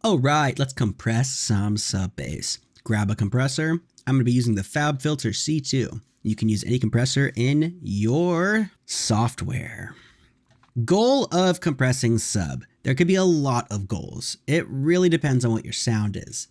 All right, let's compress some sub bass. Grab a compressor. I'm gonna be using the FabFilter C2. You can use any compressor in your software. Goal of compressing sub. There could be a lot of goals. It really depends on what your sound is.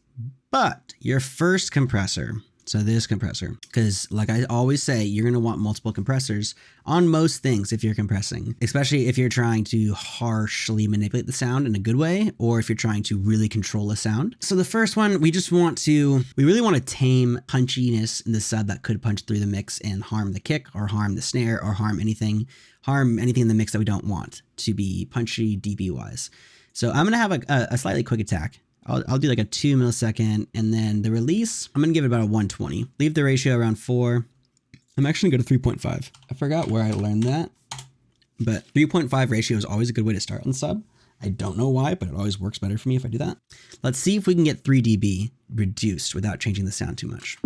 But your first compressor, so this compressor, because like I always say, you're gonna want multiple compressors on most things if you're compressing, especially if you're trying to harshly manipulate the sound in a good way, or if you're trying to really control a sound. So the first one, we really want to tame punchiness in the sub that could punch through the mix and harm the kick or harm the snare or harm anything in the mix that we don't want to be punchy dB wise. So I'm gonna have a slightly quick attack. I'll do like a 2 millisecond, and then the release, I'm gonna give it about a 120. Leave the ratio around 4. I'm actually gonna go to 3.5. I forgot where I learned that, but 3.5 ratio is always a good way to start on sub. I don't know why, but it always works better for me if I do that. Let's see if we can get 3 dB reduced without changing the sound too much.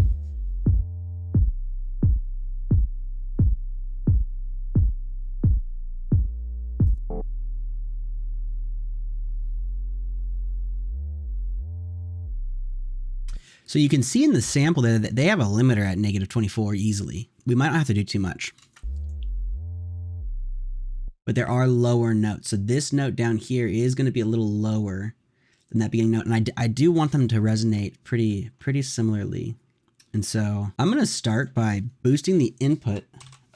So you can see in the sample there that they have a limiter at -24 easily. We might not have to do too much. But there are lower notes. So this note down here is going to be a little lower than that beginning note. And I do want them to resonate pretty similarly. And so I'm going to start by boosting the input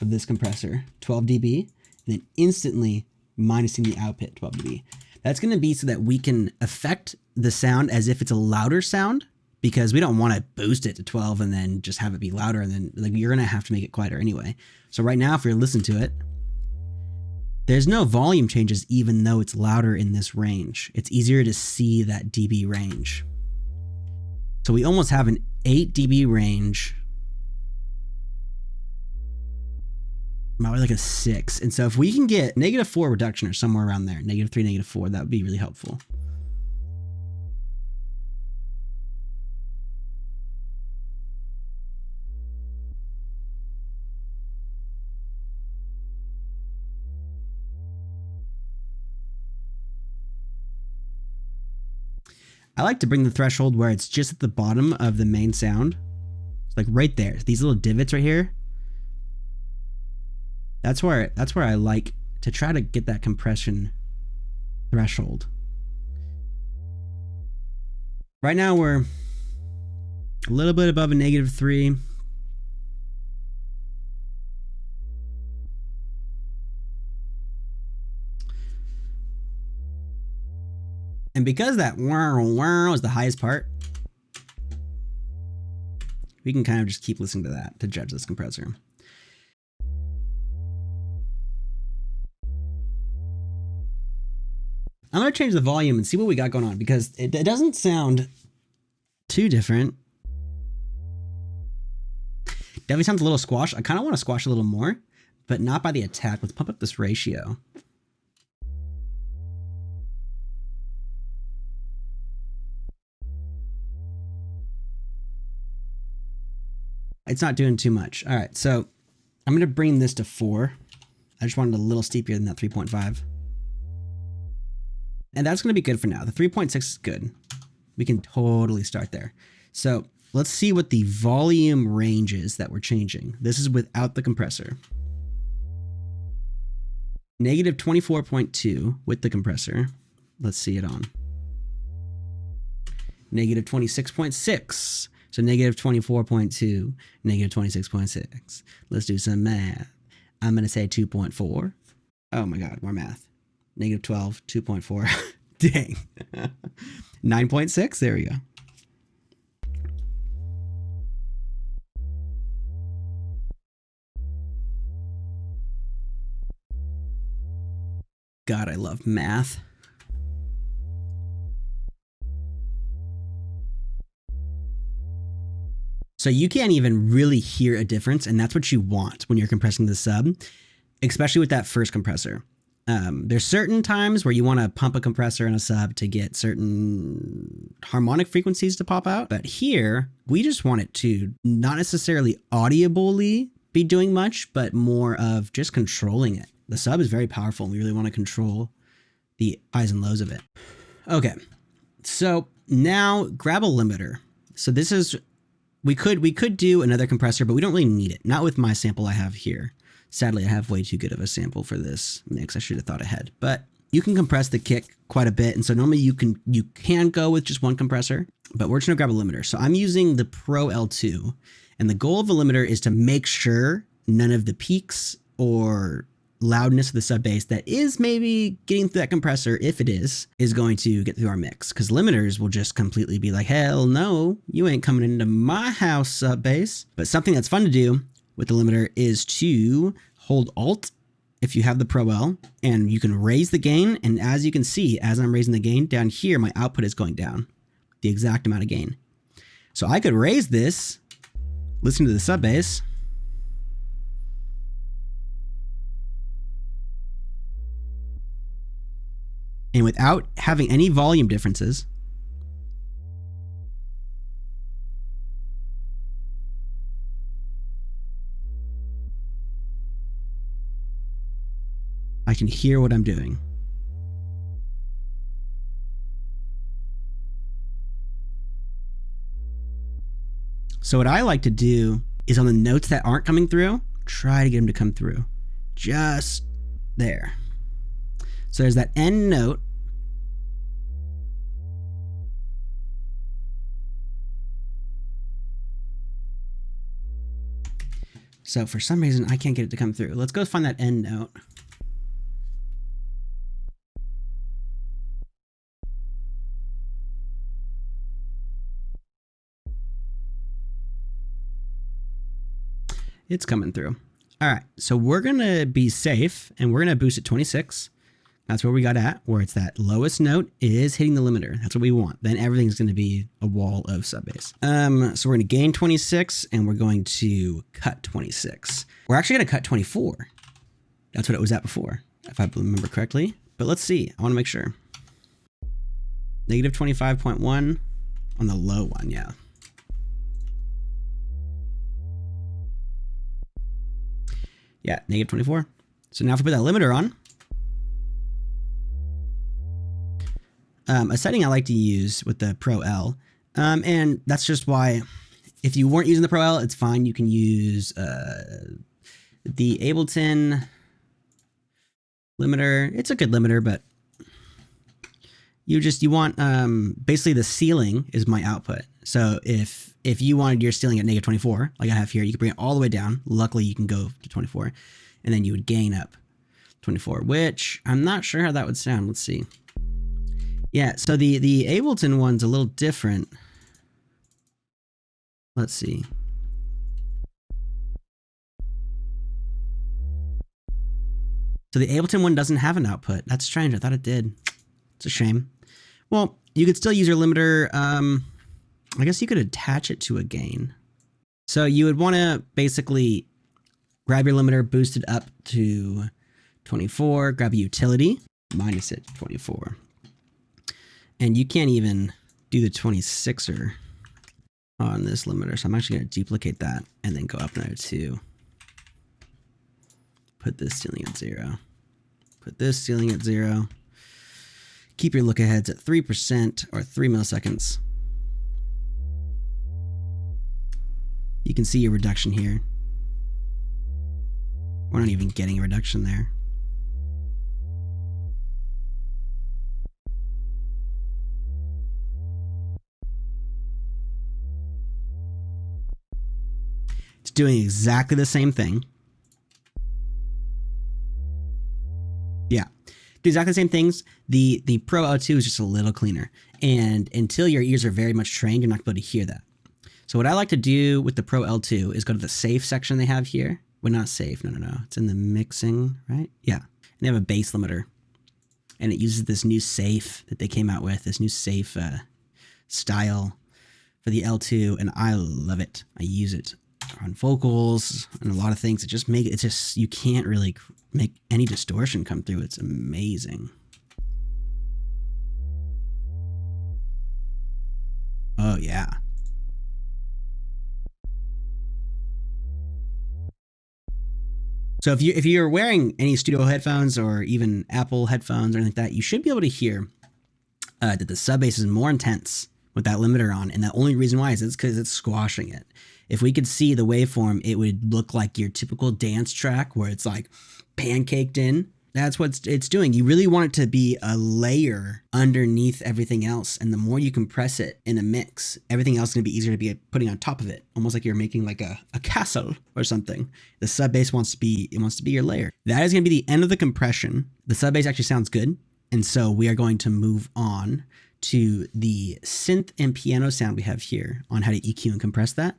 of this compressor, 12 dB, and then instantly minusing the output, 12 dB. That's going to be so that we can affect the sound as if it's a louder sound, because we don't want to boost it to 12 and then just have it be louder, and then like you're gonna have to make it quieter anyway. So right now, if you're listening to it, there's no volume changes even though it's louder in this range. It's easier to see that dB range. So we almost have an 8 dB range, about like a 6. And so if we can get -4 reduction or somewhere around there, -3, -4, that would be really helpful. I like to bring the threshold where it's just at the bottom of the main sound. It's like right there, these little divots right here. That's where I like to try to get that compression threshold. Right now we're a little bit above a -3. And because that wow is the highest part, we can kind of just keep listening to that to judge this compressor. I'm gonna change the volume and see what we got going on, because it doesn't sound too different. Definitely sounds a little squash. I kind of want to squash a little more, but not by the attack. Let's pump up this ratio. It's not doing too much. All right, so I'm gonna bring this to 4. I just wanted a little steeper than that 3.5. And that's gonna be good for now. The 3.6 is good. We can totally start there. So let's see what the volume range is that we're changing. This is without the compressor. -24.2 with the compressor. Let's see it on. -26.6. So -24.2, -26.6. Let's do some math. I'm gonna say 2.4. Oh my God, more math. -12, 2.4. Dang. 9.6, there we go. God, I love math. So you can't even really hear a difference, and that's what you want when you're compressing the sub, especially with that first compressor. There's certain times where you want to pump a compressor in a sub to get certain harmonic frequencies to pop out. But here, we just want it to not necessarily audibly be doing much, but more of just controlling it. The sub is very powerful, and we really want to control the highs and lows of it. Okay, So now grab a limiter. So this is, we could do another compressor, but we don't really need it. Not with my sample I have here. Sadly, I have way too good of a sample for this mix. I should have thought ahead, but you can compress the kick quite a bit. And so normally you can go with just one compressor, but we're just gonna grab a limiter. So I'm using the Pro L2, and the goal of the limiter is to make sure none of the peaks or loudness of the sub bass that is maybe getting through that compressor, if it is going to get through our mix. Because limiters will just completely be like, hell no, you ain't coming into my house, sub bass. But something that's fun to do with the limiter is to hold Alt if you have the Pro L, and you can raise the gain. And as you can see, as I'm raising the gain down here, my output is going down the exact amount of gain. So I could raise this, listen to the sub bass, and without having any volume differences, I can hear what I'm doing. So what I like to do is on the notes that aren't coming through, try to get them to come through. Just there. So there's that end note. So for some reason, I can't get it to come through. Let's go find that end note. It's coming through. All right, so we're gonna be safe and we're gonna boost it 26. That's where we got at, where it's that lowest note is hitting the limiter. That's what we want. Then everything's gonna be a wall of sub bass. So we're gonna gain 26 and we're going to cut 26. We're actually gonna cut 24. That's what it was at before, if I remember correctly. But let's see, I wanna make sure. Negative 25.1 on the low one, yeah. Yeah, negative 24. So now if we put that limiter on, a setting I like to use with the Pro L, and that's just why, if you weren't using the Pro L, it's fine. You can use the Ableton limiter. It's a good limiter, but you want, basically the ceiling is my output. So if you wanted your ceiling at negative 24, like I have here, you can bring it all the way down. Luckily, you can go to 24, and then you would gain up 24, which I'm not sure how that would sound. Let's see. Yeah, so the Ableton one's a little different. Let's see. So the Ableton one doesn't have an output. That's strange. I thought it did. It's a shame. Well, you could still use your limiter. I guess you could attach it to a gain. So you would want to basically grab your limiter, boost it up to 24, grab a utility, minus it 24. And you can't even do the 26er on this limiter. So I'm actually going to duplicate that and then go up another 2. Put this ceiling at 0. Put this ceiling at 0. Keep your look aheads at 3% or 3 milliseconds. You can see your reduction here. We're not even getting a reduction there. It's doing exactly the same thing. Yeah, do exactly the same things. The Pro L2 is just a little cleaner. And until your ears are very much trained, you're not going to be able to hear that. So what I like to do with the Pro L2 is go to the safe section they have here. Well, not safe, no. It's in the mixing, right? Yeah, and they have a bass limiter. And it uses this new safe that they came out with, this new safe style for the L2, and I love it. I use it on vocals and a lot of things. It just it's just, you can't really make any distortion come through. It's amazing. Oh yeah. So if you're wearing any studio headphones or even Apple headphones or anything like that, you should be able to hear that the sub bass is more intense with that limiter on, and the only reason why is it's because it's squashing it. If we could see the waveform, it would look like your typical dance track where it's like pancaked in. That's what it's doing. You really want it to be a layer underneath everything else. And the more you compress it in a mix, everything else is going to be easier to be putting on top of it. Almost like you're making like a castle or something. The sub bass wants to be your layer. That is going to be the end of the compression. The sub bass actually sounds good. And so we are going to move on to the synth and piano sound we have here on how to EQ and compress that.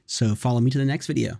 So follow me to the next video.